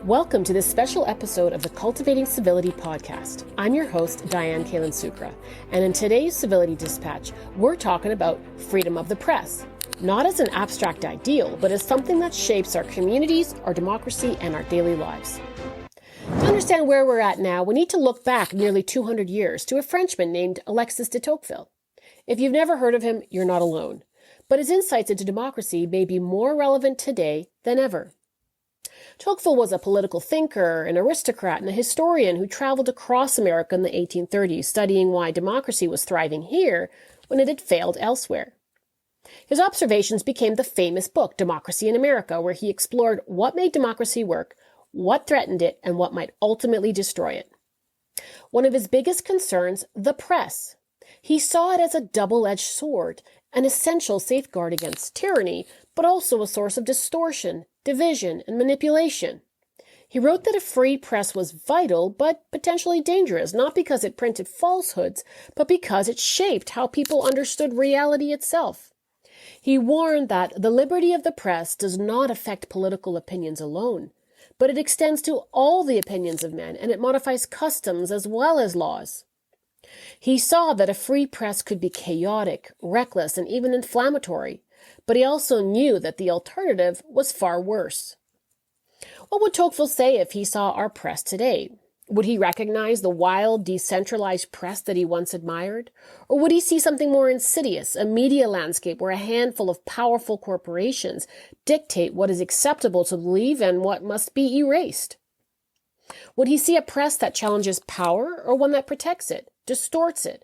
Welcome to this special episode of the Cultivating Civility podcast. I'm your host, Diane Kalen-Sukra, and in today's Civility Dispatch, we're talking about freedom of the press, not as an abstract ideal, but as something that shapes our communities, our democracy, and our daily lives. To understand where we're at now, we need to look back nearly 200 years to a Frenchman named Alexis de Tocqueville. If you've never heard of him, you're not alone, but his insights into democracy may be more relevant today than ever. Tocqueville was a political thinker, an aristocrat, and a historian who traveled across America in the 1830s, studying why democracy was thriving here when it had failed elsewhere. His observations became the famous book, Democracy in America, where he explored what made democracy work, what threatened it, and what might ultimately destroy it. One of his biggest concerns, the press. He saw it as a double-edged sword, an essential safeguard against tyranny, but also a source of distortion, division, and manipulation. He wrote that a free press was vital, but potentially dangerous, not because it printed falsehoods, but because it shaped how people understood reality itself. He warned that the liberty of the press does not affect political opinions alone, but it extends to all the opinions of men, and it modifies customs as well as laws. He saw that a free press could be chaotic, reckless, and even inflammatory, but he also knew that the alternative was far worse. What would Tocqueville say if he saw our press today? Would he recognize the wild, decentralized press that he once admired? Or would he see something more insidious, a media landscape where a handful of powerful corporations dictate what is acceptable to believe and what must be erased? Would he see a press that challenges power or one that protects it, distorts it,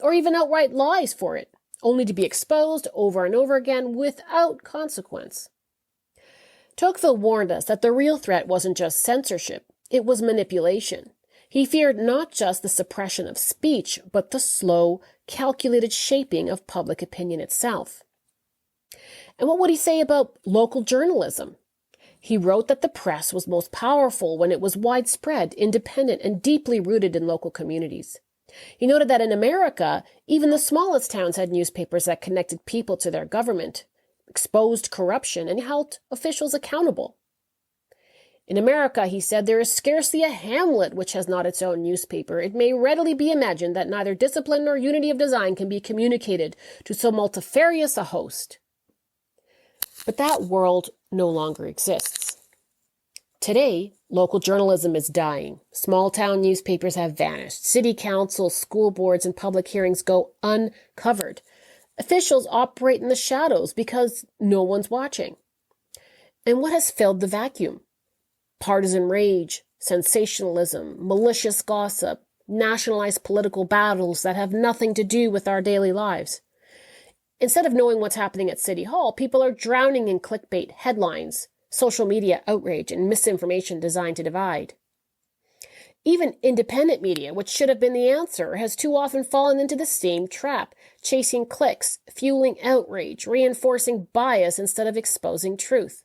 or even outright lies for it, only to be exposed over and over again without consequence? Tocqueville warned us that the real threat wasn't just censorship, it was manipulation. He feared not just the suppression of speech, but the slow, calculated shaping of public opinion itself. And what would he say about local journalism? He wrote that the press was most powerful when it was widespread, independent, and deeply rooted in local communities. He noted that in America, even the smallest towns had newspapers that connected people to their government, exposed corruption, and held officials accountable. In America, he said, there is scarcely a hamlet which has not its own newspaper. It may readily be imagined that neither discipline nor unity of design can be communicated to so multifarious a host. But that world no longer exists. Today, local journalism is dying. Small-town newspapers have vanished. City councils, school boards, and public hearings go uncovered. Officials operate in the shadows because no one's watching. And what has filled the vacuum? Partisan rage, sensationalism, malicious gossip, nationalized political battles that have nothing to do with our daily lives. Instead of knowing what's happening at City Hall, people are drowning in clickbait headlines, social media outrage, and misinformation designed to divide. Even independent media, which should have been the answer, has too often fallen into the same trap, chasing clicks, fueling outrage, reinforcing bias instead of exposing truth.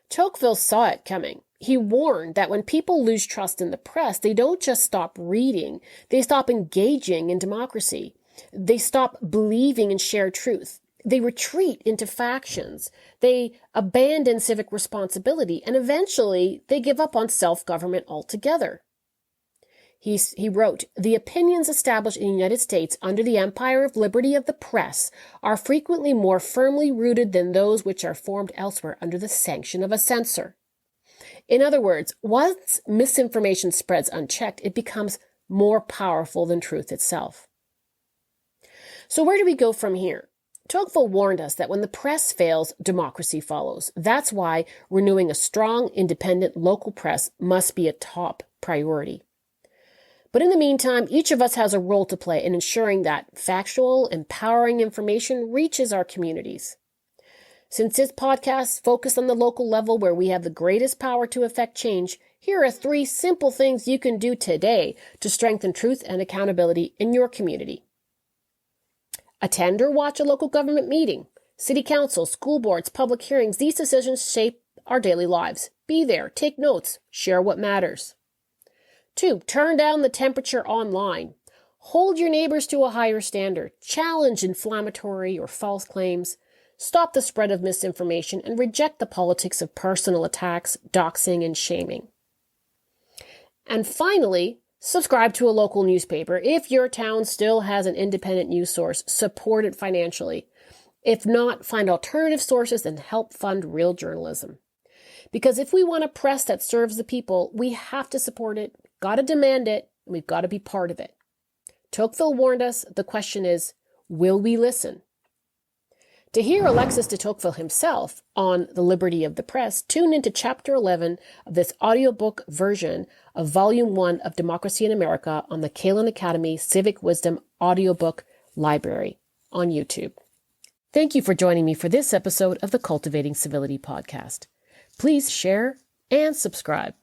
Tocqueville saw it coming. He warned that when people lose trust in the press, they don't just stop reading, they stop engaging in democracy. They stop believing in shared truth. They retreat into factions. They abandon civic responsibility, and eventually they give up on self-government altogether. He wrote, "The opinions established in the United States under the empire of liberty of the press are frequently more firmly rooted than those which are formed elsewhere under the sanction of a censor." In other words, once misinformation spreads unchecked, it becomes more powerful than truth itself. So where do we go from here? Tocqueville warned us that when the press fails, democracy follows. That's why renewing a strong, independent local press must be a top priority. But in the meantime, each of us has a role to play in ensuring that factual, empowering information reaches our communities. Since this podcast focused on the local level where we have the greatest power to affect change, here are 3 simple things you can do today to strengthen truth and accountability in your community. Attend or watch a local government meeting. City council, school boards, public hearings, these decisions shape our daily lives. Be there, take notes, share what matters. 2, turn down the temperature online. Hold your neighbors to a higher standard. Challenge inflammatory or false claims. stop the spread of misinformation, and reject the politics of personal attacks, doxing, and shaming. And finally, subscribe to a local newspaper. If your town still has an independent news source, support it financially. If not, find alternative sources and help fund real journalism. Because if we want a press that serves the people, we have to support it, got to demand it, and we've got to be part of it. Tocqueville warned us, the question is, will we listen? To hear Alexis de Tocqueville himself on the liberty of the press, tune into Chapter 11 of this audiobook version of Volume 1 of Democracy in America on the Kalen Academy Civic Wisdom audiobook library on YouTube. Thank you for joining me for this episode of the Cultivating Civility podcast. Please share and subscribe.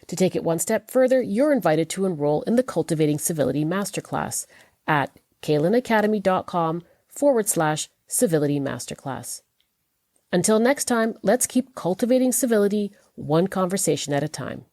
To take it one step further, you're invited to enroll in the Cultivating Civility Masterclass at kalenacademy.com/Civility Masterclass. Until next time, let's keep cultivating civility one conversation at a time.